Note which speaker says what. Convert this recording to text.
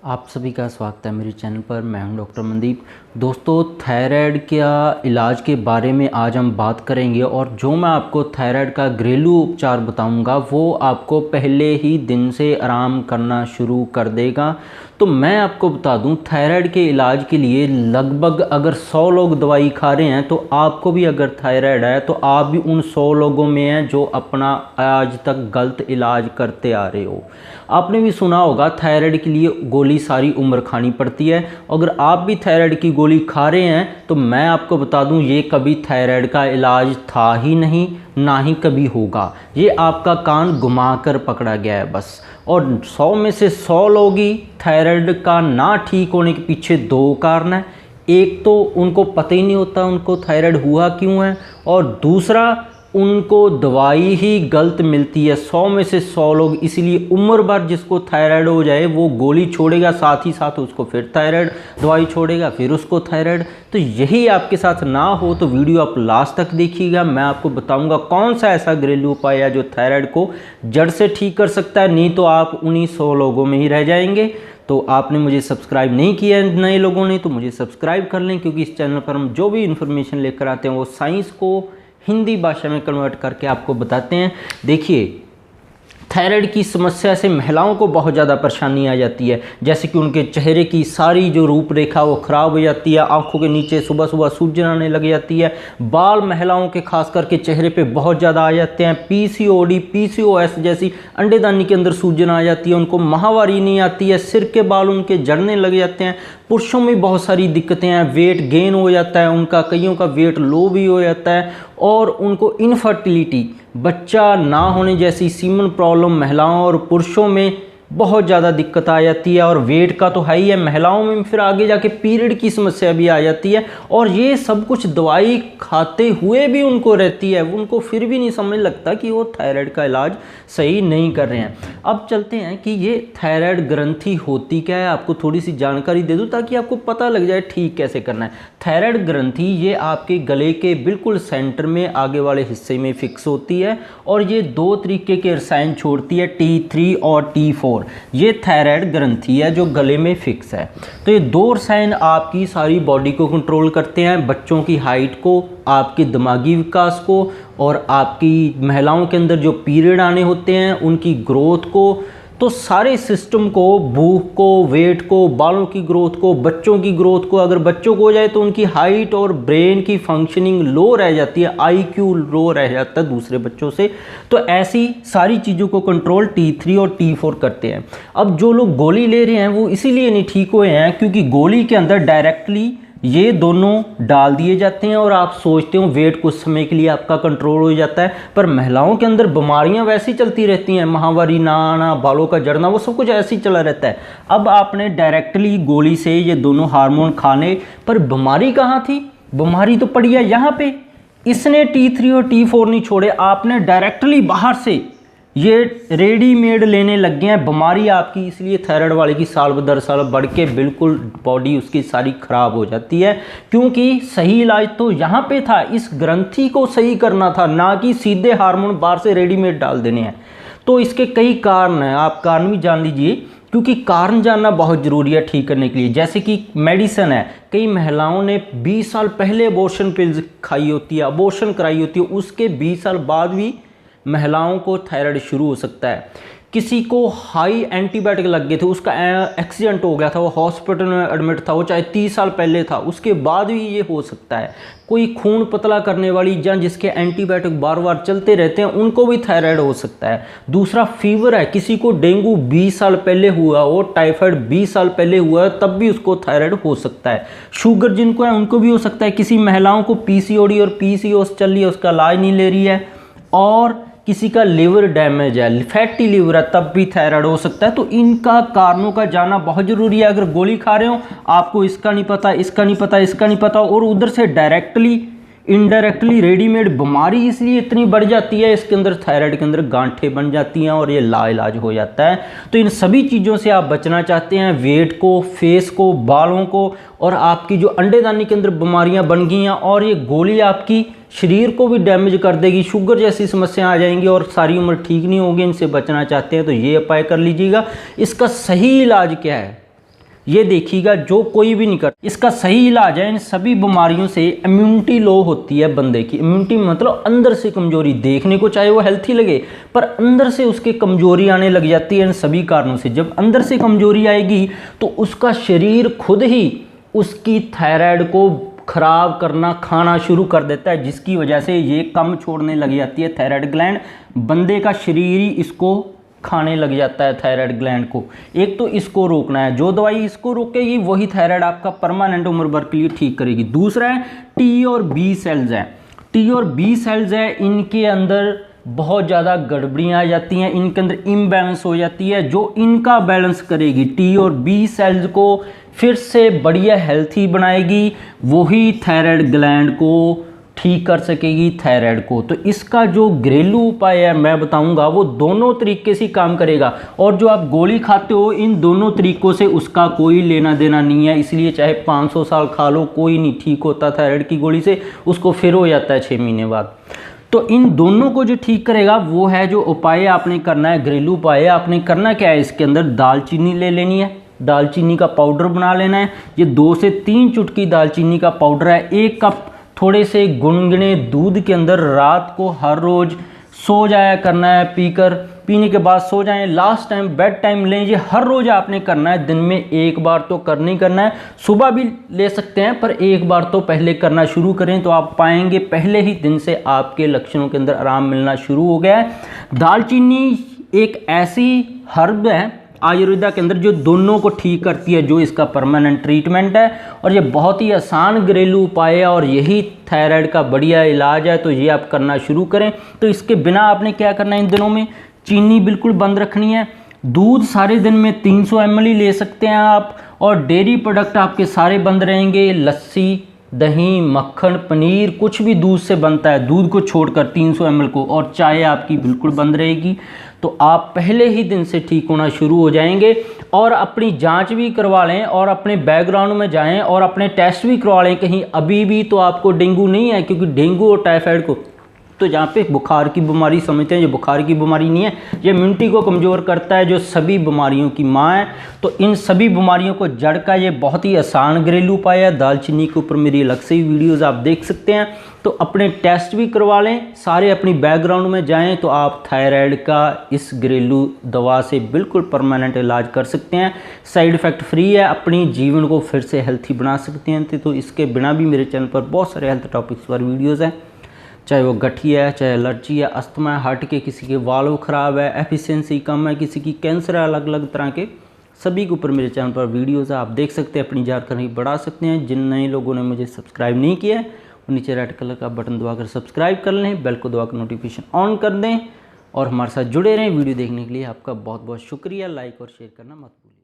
Speaker 1: आप सभी का स्वागत है मेरे चैनल पर। मैं हूं डॉक्टर मनदीप। दोस्तों, थायराइड का इलाज के बारे में आज हम बात करेंगे और जो मैं आपको थायराइड का घरेलू उपचार बताऊंगा वो आपको पहले ही दिन से आराम करना शुरू कर देगा। तो मैं आपको बता दूं, थायराइड के इलाज के लिए लगभग अगर 100 लोग दवाई खा रहे हैं तो आपको भी अगर थायराइड है तो आप भी उन 100 लोगों में हैं जो अपना आज तक गलत इलाज करते आ रहे हो। आपने भी सुना होगा थायराइड के लिए गोली सारी उम्र खानी पड़ती है। अगर आप भी थायराइड की गोली खा रहे हैं तो मैं आपको बता दूं, ये कभी थायराइड का इलाज था ही नहीं, ना ही कभी होगा। ये आपका कान घुमा कर पकड़ा गया है बस। और 100 में से 100 लोग ही थायराइड का ना ठीक होने के पीछे दो कारण हैं। एक तो उनको पता ही नहीं होता उनको थायराइड हुआ क्यों है, और दूसरा उनको दवाई ही गलत मिलती है। 100 में से 100 लोग, इसलिए उम्र भर जिसको थायराइड हो जाए वो गोली छोड़ेगा, साथ ही साथ उसको फिर थायराइड दवाई छोड़ेगा, फिर उसको थायराइड। तो यही आपके साथ ना हो तो वीडियो आप लास्ट तक देखिएगा। मैं आपको बताऊंगा कौन सा ऐसा घरेलू उपाय है जो थायराइड को जड़ से ठीक कर सकता है। नहीं तो आप उन्हीं 100 लोगों में ही रह जाएंगे। तो आपने मुझे सब्सक्राइब नहीं किया है नए लोगों ने, तो मुझे सब्सक्राइब कर लें, क्योंकि इस चैनल पर हम जो भी इन्फॉर्मेशन लेकर आते हैं वो साइंस को हिंदी भाषा में कन्वर्ट करके आपको बताते हैं। देखिए, थायराइड की समस्या से महिलाओं को बहुत ज़्यादा परेशानी आ जाती है, जैसे कि उनके चेहरे की सारी जो रूपरेखा वो ख़राब हो जाती है, आंखों के नीचे सुबह सुबह सूजन आने लग जाती है, बाल महिलाओं के खास करके चेहरे पे बहुत ज़्यादा आ जाते हैं, पीसीओडी पीसीओएस जैसी अंडेदानी के अंदर सूजन आ जाती है, उनको माहवारी नहीं आती है, सिर के बाल उनके झड़ने लग जाते हैं। पुरुषों में बहुत सारी दिक्कतें हैं, वेट गेन हो जाता है उनका, कईयों का वेट लो भी हो जाता है, और उनको इनफर्टिलिटी बच्चा ना होने जैसी सीमन प्रॉब्लम महिलाओं और पुरुषों में बहुत ज़्यादा दिक्कत आ जाती है। और वेट का तो है ही है, महिलाओं में फिर आगे जाके पीरियड की समस्या भी आ जाती है, और ये सब कुछ दवाई खाते हुए भी उनको रहती है। उनको फिर भी नहीं समझ लगता कि वो थायराइड का इलाज सही नहीं कर रहे हैं। अब चलते हैं कि ये थायराइड ग्रंथि होती क्या है, आपको थोड़ी सी जानकारी दे दूं ताकि आपको पता लग जाए ठीक कैसे करना है। थायराइड ग्रंथि ये आपके गले के बिल्कुल सेंटर में आगे वाले हिस्से में फिक्स होती है, और ये दो तरीके के रसायन छोड़ती है, T3 और T4। ये थायराइड ग्रंथि है जो गले में फिक्स है। तो ये दो रसायन आपकी सारी बॉडी को कंट्रोल करते हैं, बच्चों की हाइट को, आपके दिमागी विकास को, और आपकी महिलाओं के अंदर जो पीरियड आने होते हैं उनकी ग्रोथ को। तो सारे सिस्टम को, भूख को, वेट को, बालों की ग्रोथ को, बच्चों की ग्रोथ को, अगर बच्चों को हो जाए तो उनकी हाइट और ब्रेन की फंक्शनिंग लो रह जाती है, IQ लो रह जाता है दूसरे बच्चों से। तो ऐसी सारी चीज़ों को कंट्रोल T3 और T4 करते हैं। अब जो लोग गोली ले रहे हैं वो इसीलिए नहीं ठीक हुए हैं क्योंकि गोली के अंदर डायरेक्टली ये दोनों डाल दिए जाते हैं, और आप सोचते हो वेट कुछ समय के लिए आपका कंट्रोल हो जाता है, पर महिलाओं के अंदर बीमारियां वैसी चलती रहती हैं, माहवारी ना आना, बालों का झड़ना, वो सब कुछ ऐसे ही चला रहता है। अब आपने डायरेक्टली गोली से ये दोनों हार्मोन खाने पर बीमारी कहाँ थी? बीमारी तो पड़ी है यहाँ पे। इसने T3 और T4 नहीं छोड़े, आपने डायरेक्टली बाहर से ये रेडीमेड लेने लग गए हैं बीमारी आपकी। इसलिए थायराइड वाले की साल दर साल बढ़ के बिल्कुल बॉडी उसकी सारी खराब हो जाती है, क्योंकि सही इलाज तो यहाँ पे था, इस ग्रंथि को सही करना था, ना कि सीधे हार्मोन बाहर से रेडीमेड डाल देने हैं। तो इसके कई कारण हैं, आप कारण भी जान लीजिए, क्योंकि कारण जानना बहुत ज़रूरी है ठीक करने के लिए। जैसे कि मेडिसिन है, कई महिलाओं ने 20 साल पहले अबॉर्शन पिल्स खाई होती है, अबॉर्शन कराई होती है, उसके 20 साल बाद भी महिलाओं को थायराइड शुरू हो सकता है। किसी को हाई एंटीबायोटिक लग गए थे, उसका एक्सीडेंट हो गया था, वो हॉस्पिटल में एडमिट था, वो चाहे 30 साल पहले था, उसके बाद भी ये हो सकता है। कोई खून पतला करने वाली या जिसके एंटीबायोटिक बार बार चलते रहते हैं उनको भी थायराइड हो सकता है। दूसरा फीवर है, किसी को डेंगू 20 साल पहले हुआ हो, टाइफाइड 20 साल पहले हुआ है, तब भी उसको थायराइड हो सकता है। शुगर जिनको है उनको भी हो सकता है। किसी महिलाओं को PCOD और PCOS चल रही है, उसका इलाज नहीं ले रही है, और किसी का लिवर डैमेज है, फैटी लिवर है, तब भी थायराइड हो सकता है। तो इनका कारणों का जानना बहुत ज़रूरी है। अगर गोली खा रहे हो, आपको इसका नहीं पता, इसका नहीं पता, इसका नहीं पता, और उधर से डायरेक्टली इनडायरेक्टली रेडीमेड बीमारी इसलिए इतनी बढ़ जाती है, इसके अंदर थायराइड के अंदर गांठें बन जाती हैं और ये लाइलाज हो जाता है। तो इन सभी चीज़ों से आप बचना चाहते हैं, वेट को, फेस को, बालों को, और आपकी जो अंडेदानी के अंदर बीमारियां बन गई हैं, और ये गोली आपकी शरीर को भी डैमेज कर देगी, शुगर जैसी समस्या आ जाएंगी और सारी उम्र ठीक नहीं होगी। इनसे बचना चाहते हैं तो ये उपाय कर लीजिएगा। इसका सही इलाज क्या है? ये देखिएगा जो कोई भी नहीं कर। इसका सही इलाज है इन सभी बीमारियों से इम्यूनिटी लो होती है बंदे की। इम्यूनिटी मतलब अंदर से कमजोरी, देखने को चाहे वो हेल्थी लगे पर अंदर से उसके कमजोरी आने लग जाती है इन सभी कारणों से। जब अंदर से कमजोरी आएगी तो उसका शरीर खुद ही उसकी थायराइड को खराब करना, खाना शुरू कर देता है, जिसकी वजह से ये कम छोड़ने लग जाती है थायराइड ग्लैंड। बंदे का शरीर ही इसको खाने लग जाता है थायराइड ग्लैंड को। एक तो इसको रोकना है, जो दवाई इसको रोकेगी वही थायराइड आपका परमानेंट उम्र भर के लिए ठीक करेगी। दूसरा है टी और बी सेल्स है। टी और बी सेल्स है, इनके अंदर बहुत ज़्यादा गड़बड़ियाँ आ जाती हैं, इनके अंदर इम्बैलेंस हो जाती है। जो इनका बैलेंस करेगी, टी और बी सेल्स को फिर से बढ़िया हेल्थी बनाएगी, वही थायराइड ग्लैंड को ठीक कर सकेगी, थायराइड को। तो इसका जो घरेलू उपाय है मैं बताऊंगा वो दोनों तरीके से काम करेगा। और जो आप गोली खाते हो इन दोनों तरीकों से उसका कोई लेना देना नहीं है, इसलिए चाहे 500 साल खा लो कोई नहीं ठीक होता थायराइड की गोली से, उसको फिर हो जाता है 6 महीने बाद। तो इन दोनों को जो ठीक करेगा वो है जो उपाय आपने करना है, घरेलू उपाय आपने करना क्या है, इसके अंदर दालचीनी ले लेनी है, दालचीनी का पाउडर बना लेना है। ये 2 से 3 चुटकी दालचीनी का पाउडर है, 1 कप थोड़े से गुनगुने दूध के अंदर रात को हर रोज़ सो जाया करना है पीकर, पीने के बाद सो जाएं, लास्ट टाइम बेड टाइम लें। ये हर रोज़ आपने करना है, दिन में 1 बार तो करना ही करना है, सुबह भी ले सकते हैं पर 1 बार तो पहले करना शुरू करें तो आप पाएंगे पहले ही दिन से आपके लक्षणों के अंदर आराम मिलना शुरू हो गया है। दालचीनी एक ऐसी हर्ब है आयुर्वेदा के अंदर जो दोनों को ठीक करती है, जो इसका परमानेंट ट्रीटमेंट है, और ये बहुत ही आसान घरेलू उपाय है और यही थायराइड का बढ़िया इलाज है। तो ये आप करना शुरू करें। तो इसके बिना आपने क्या करना है, इन दिनों में चीनी बिल्कुल बंद रखनी है, दूध सारे दिन में 300 ml ही ले सकते हैं आप, और डेयरी प्रोडक्ट आपके सारे बंद रहेंगे, लस्सी, दही, मक्खन, पनीर, कुछ भी दूध से बनता है, दूध को छोड़कर 300 ml को, और चाय आपकी बिल्कुल बंद रहेगी। तो आप पहले ही दिन से ठीक होना शुरू हो जाएंगे। और अपनी जांच भी करवा लें और अपने बैकग्राउंड में जाएं और अपने टेस्ट भी करवा लें, कहीं अभी भी तो आपको डेंगू नहीं है, क्योंकि डेंगू और टाइफाइड को तो जहाँ पे बुखार की बीमारी समझते हैं, ये बुखार की बीमारी नहीं है, ये इम्यूनिटी को कमज़ोर करता है जो सभी बीमारियों की माँ है। तो इन सभी बीमारियों को जड़ का ये बहुत ही आसान घरेलू उपाय है। दालचीनी के ऊपर मेरी अलग से ही वीडियोस आप देख सकते हैं। तो अपने टेस्ट भी करवा लें, सारे अपनी बैकग्राउंड में जाएं तो आप थायराइड का इस घरेलू दवा से बिल्कुल परमानेंट इलाज कर सकते हैं, साइड इफ़ेक्ट फ्री है, अपनी जीवन को फिर से हेल्थी बना सकते हैं। तो इसके बिना भी मेरे चैनल पर बहुत सारे हेल्थ टॉपिक्स पर वीडियोज़ हैं, चाहे वो गठिया है, चाहे एलर्जी है, अस्थमा है, हार्ट के किसी के वाल्व ख़राब है, एफिशिएंसी कम है, किसी की कैंसर है, अलग अलग तरह के सभी के ऊपर मेरे चैनल पर वीडियोज़ है, आप देख सकते हैं, अपनी जानकारी बढ़ा सकते हैं। जिन नए लोगों ने मुझे सब्सक्राइब नहीं किया है वो नीचे रेड कलर का बटन दबाकर सब्सक्राइब कर लें, बेल को दबाकर नोटिफिकेशन ऑन कर दें और हमारे साथ जुड़े रहें। वीडियो देखने के लिए आपका बहुत बहुत शुक्रिया। लाइक और शेयर करना मत भूलिए।